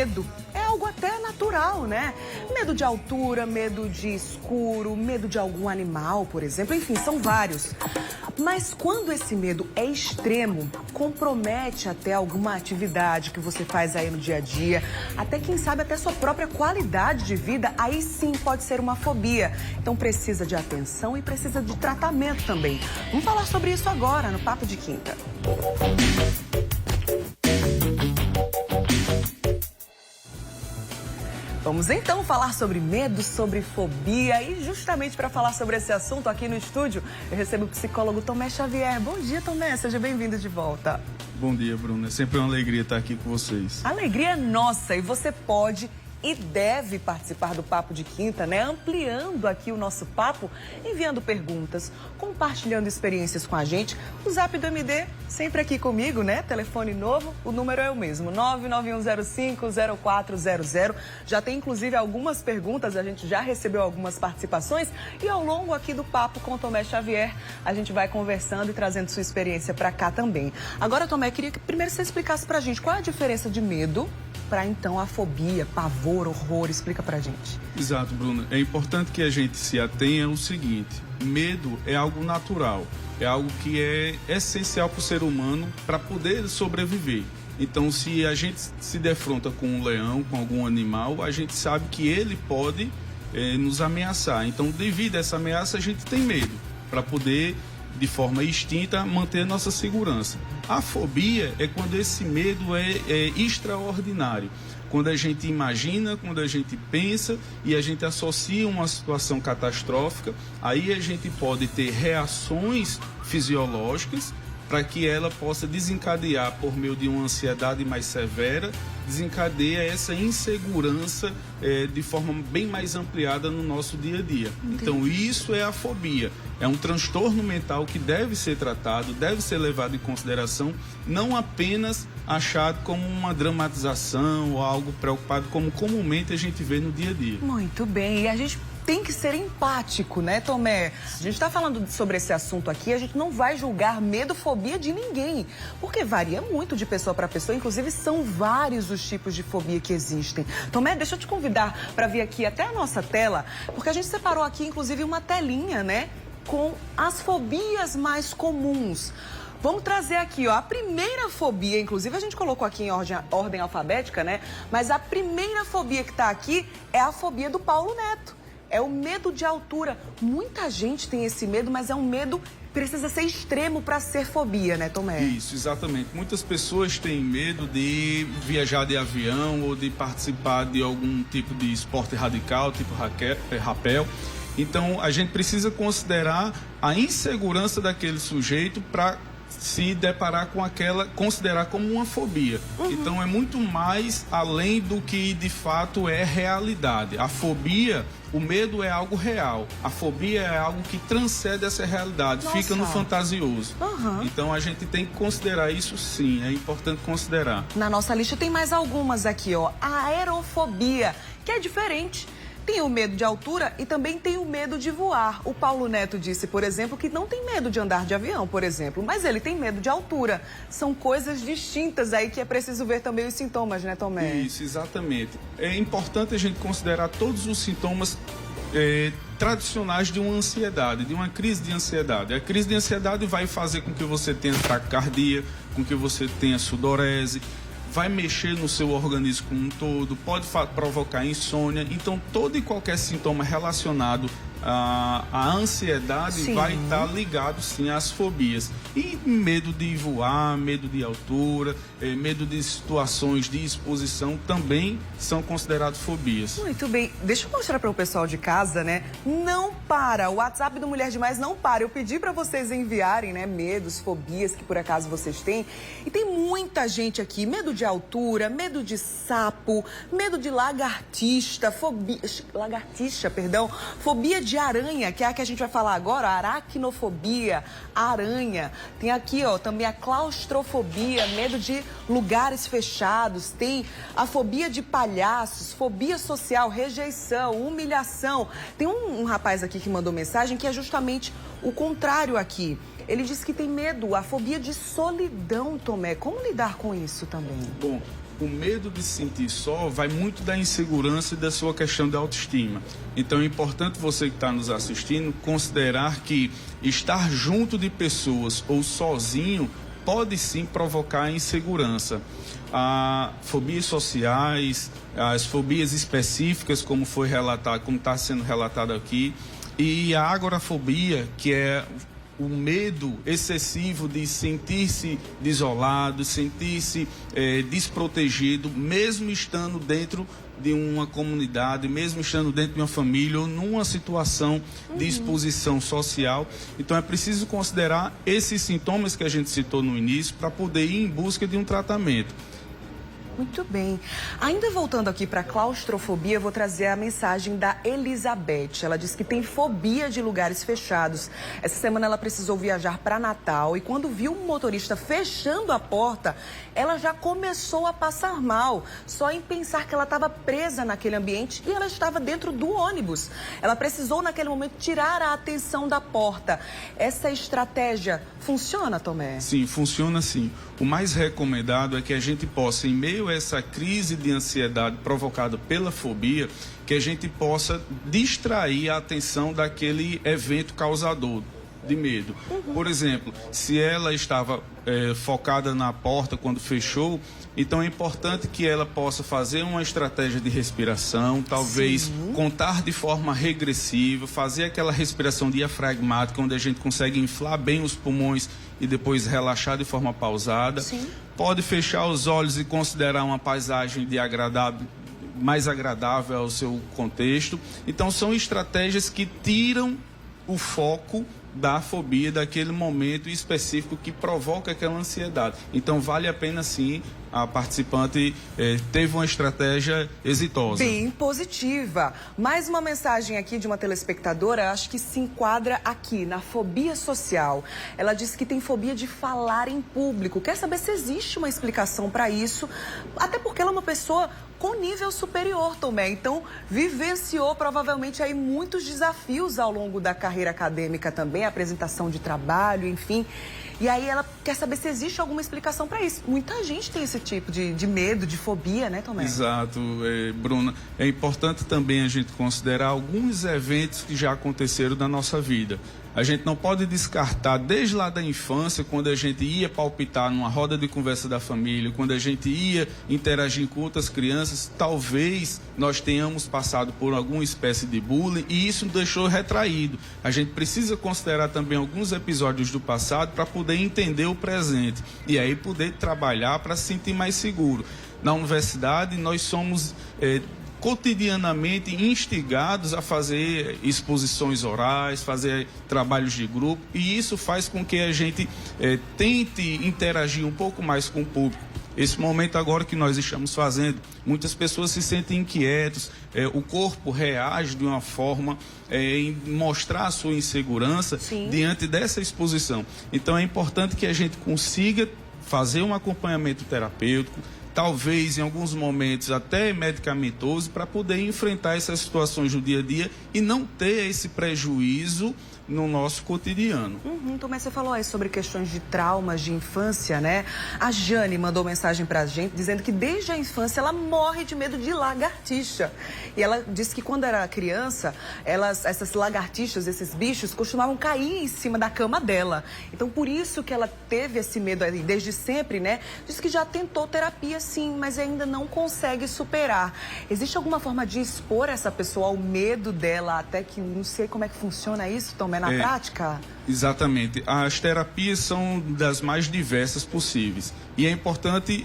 medo. É algo até natural, né? Medo de altura, medo de escuro, medo de algum animal, por exemplo. Enfim, são vários. Mas quando esse medo é extremo, compromete até alguma atividade que você faz aí no dia a dia, até quem sabe até sua própria qualidade de vida, aí sim pode ser uma fobia. Então precisa de atenção e precisa de tratamento também. Vamos falar sobre isso agora no Papo de Quinta. Vamos então falar sobre medo, sobre fobia e justamente para falar sobre esse assunto aqui no estúdio, eu recebo o psicólogo Tomé Xavier. Bom dia, Tomé, seja bem-vindo de volta. Bom dia, Bruna. É sempre uma alegria estar aqui com vocês. A alegria é nossa e você pode e deve participar do Papo de Quinta, né? Ampliando aqui o nosso papo, enviando perguntas, compartilhando experiências com a gente. O Zap do MD, sempre aqui comigo, né? Telefone novo, o número é o mesmo, 991050400. Já tem, inclusive, algumas perguntas, a gente já recebeu algumas participações. E ao longo aqui do Papo com Tomé Xavier, a gente vai conversando e trazendo sua experiência para cá também. Agora, Tomé, queria que primeiro você explicasse pra gente qual é a diferença de medo para então a fobia, pavor, horror. Explica pra gente. Exato, Bruna. É importante que a gente se atenha ao seguinte: medo é algo natural, é algo que é essencial para o ser humano para poder sobreviver. Então, se a gente se defronta com um leão, com algum animal, a gente sabe que ele pode nos ameaçar. Então, devido a essa ameaça, a gente tem medo para poder, de forma extinta, manter nossa segurança. A fobia é quando esse medo é extraordinário. Quando a gente imagina, quando a gente pensa e a gente associa uma situação catastrófica, aí a gente pode ter reações fisiológicas para que ela possa desencadear, por meio de uma ansiedade mais severa, desencadeia essa insegurança de forma bem mais ampliada no nosso dia a dia. Entendi. Então, isso é a fobia. É um transtorno mental que deve ser tratado, deve ser levado em consideração, não apenas achado como uma dramatização ou algo preocupado, como comumente a gente vê no dia a dia. Muito bem, e a gente tem que ser empático, né, Tomé? A gente está falando sobre esse assunto aqui, a gente não vai julgar medo, fobia de ninguém, porque varia muito de pessoa para pessoa, inclusive são vários os tipos de fobia que existem. Tomé, deixa eu te convidar para vir aqui até a nossa tela, porque a gente separou aqui, inclusive, uma telinha, né, com as fobias mais comuns. Vamos trazer aqui, ó, a primeira fobia, inclusive a gente colocou aqui em ordem alfabética, né, mas a primeira fobia que está aqui é a fobia do Paulo Neto. É o medo de altura. Muita gente tem esse medo, mas é um medo que precisa ser extremo para ser fobia, né, Tomé? Isso, exatamente. Muitas pessoas têm medo de viajar de avião ou de participar de algum tipo de esporte radical, tipo rapel. Então, a gente precisa considerar a insegurança daquele sujeito para se deparar com aquela, considerar como uma fobia. Então, é muito mais além do que de fato é realidade. A fobia, o medo é algo real. A fobia é algo que transcende essa realidade, Nossa. fica no fantasioso. Então, a gente tem que considerar isso, sim, é importante considerar. Na nossa lista tem mais algumas aqui, ó. A aerofobia, que é diferente. Tem o medo de altura e também tem o medo de voar. O Paulo Neto disse, por exemplo, que não tem medo de andar de avião, por exemplo, mas ele tem medo de altura. São coisas distintas aí que é preciso ver também os sintomas, né, Tomé? Isso, exatamente. É importante a gente considerar todos os sintomas tradicionais de uma ansiedade, de uma crise de ansiedade. A crise de ansiedade vai fazer com que você tenha taquicardia, com que você tenha sudorese, vai mexer no seu organismo como um todo, pode provocar insônia. Então, todo e qualquer sintoma relacionado à ansiedade, sim, vai estar ligado, sim, às fobias. E medo de voar, medo de altura, medo de situações de exposição também são considerados fobias. Muito bem. Deixa eu mostrar para o pessoal de casa, né? Não para. O WhatsApp do Mulher Demais não para. Eu pedi para vocês enviarem, né, medos, fobias que por acaso vocês têm. E tem muita gente aqui. Medo de altura, medo de sapo, medo de lagartixa, fobia de aranha, que é a que a gente vai falar agora, aracnofobia, aranha. Tem aqui, ó, também a claustrofobia, medo de lugares fechados. Tem a fobia de palhaços, fobia social, rejeição, humilhação. Tem um rapaz aqui que mandou mensagem que é justamente o contrário aqui. Ele disse que tem medo, a fobia de solidão, Tomé. Como lidar com isso também? Bom, o medo de se sentir só vai muito da insegurança e da sua questão de autoestima. Então é importante você que está nos assistindo considerar que estar junto de pessoas ou sozinho pode sim provocar insegurança. Fobias sociais, as fobias específicas, como foi relatado, como está sendo relatado aqui, e a agorafobia, que é o medo excessivo de sentir-se isolado, sentir-se desprotegido, mesmo estando dentro de uma comunidade, mesmo estando dentro de uma família ou numa situação de exposição social. Então é preciso considerar esses sintomas que a gente citou no início para poder ir em busca de um tratamento. Muito bem. Ainda voltando aqui para a claustrofobia, eu vou trazer a mensagem da Elizabeth. Ela diz que tem fobia de lugares fechados. Essa semana ela precisou viajar para Natal e quando viu um motorista fechando a porta, ela já começou a passar mal, só em pensar que ela estava presa naquele ambiente e ela estava dentro do ônibus. Ela precisou naquele momento tirar a atenção da porta. Essa estratégia funciona, Tomé? Sim, funciona sim. O mais recomendado é que a gente possa, em meio a essa crise de ansiedade provocada pela fobia, que a gente possa distrair a atenção daquele evento causador de medo. Por exemplo, se ela estava focada na porta quando fechou, então é importante que ela possa fazer uma estratégia de respiração, talvez contar de forma regressiva, fazer aquela respiração diafragmática, onde a gente consegue inflar bem os pulmões e depois relaxar de forma pausada. Sim. Pode fechar os olhos e considerar uma paisagem mais agradável ao seu contexto. Então são estratégias que tiram o foco da fobia, daquele momento específico que provoca aquela ansiedade. Então vale a pena sim, a participante teve uma estratégia exitosa. Bem positiva. Mais uma mensagem aqui de uma telespectadora, acho que se enquadra aqui na fobia social. Ela disse que tem fobia de falar em público. Quer saber se existe uma explicação para isso, até porque ela é uma pessoa com nível superior, Tomé. Então, vivenciou provavelmente aí muitos desafios ao longo da carreira acadêmica também, apresentação de trabalho, enfim. E aí ela quer saber se existe alguma explicação para isso. Muita gente tem esse tipo de medo, de fobia, né, Tomé? Exato, Bruna. É importante também a gente considerar alguns eventos que já aconteceram na nossa vida. A gente não pode descartar, desde lá da infância, quando a gente ia palpitar numa roda de conversa da família, quando a gente ia interagir com outras crianças, talvez nós tenhamos passado por alguma espécie de bullying e isso nos deixou retraído. A gente precisa considerar também alguns episódios do passado para poder entender o presente e aí poder trabalhar para se sentir mais seguro. Na universidade, nós somos cotidianamente instigados a fazer exposições orais, fazer trabalhos de grupo, e isso faz com que a gente tente interagir um pouco mais com o público. Esse momento agora que nós estamos fazendo, muitas pessoas se sentem inquietos, o corpo reage de uma forma em mostrar a sua insegurança diante dessa exposição. Então é importante que a gente consiga fazer um acompanhamento terapêutico, talvez em alguns momentos até medicamentoso, para poder enfrentar essas situações no dia a dia e não ter esse prejuízo no nosso cotidiano. Tomé, você falou aí sobre questões de traumas de infância, né? A Jane mandou mensagem pra gente dizendo que desde a infância ela morre de medo de lagartixa. E ela disse que quando era criança, essas lagartixas, esses bichos, costumavam cair em cima da cama dela. Então, por isso que ela teve esse medo aí desde sempre, né? Diz que já tentou terapia sim, mas ainda não consegue superar. Existe alguma forma de expor essa pessoa ao medo dela, até que não sei como é que funciona isso, Tomé, na prática? Exatamente. As terapias são das mais diversas possíveis. E é importante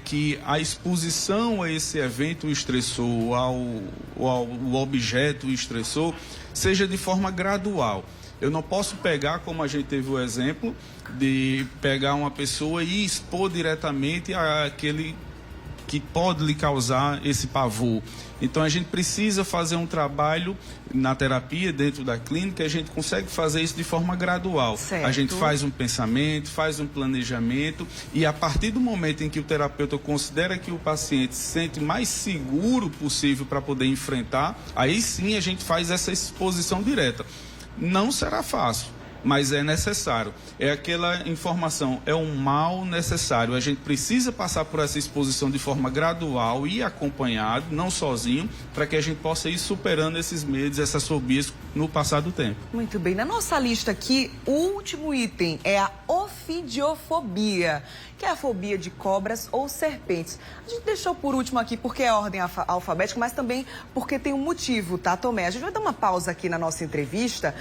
que a exposição a esse evento estressor, ao objeto estressor, seja de forma gradual. Eu não posso pegar, como a gente teve o exemplo, de pegar uma pessoa e expor diretamente àquele que pode lhe causar esse pavor. Então a gente precisa fazer um trabalho na terapia, dentro da clínica, a gente consegue fazer isso de forma gradual. Certo. A gente faz um pensamento, faz um planejamento e a partir do momento em que o terapeuta considera que o paciente se sente mais seguro possível para poder enfrentar, aí sim a gente faz essa exposição direta. Não será fácil, mas é necessário. É aquela informação, é um mal necessário. A gente precisa passar por essa exposição de forma gradual e acompanhado, não sozinho, para que a gente possa ir superando esses medos, essas fobias no passar do tempo. Muito bem. Na nossa lista aqui, o último item é a ofidiofobia, que é a fobia de cobras ou serpentes. A gente deixou por último aqui porque é a ordem alfabética, mas também porque tem um motivo, tá, Tomé? A gente vai dar uma pausa aqui na nossa entrevista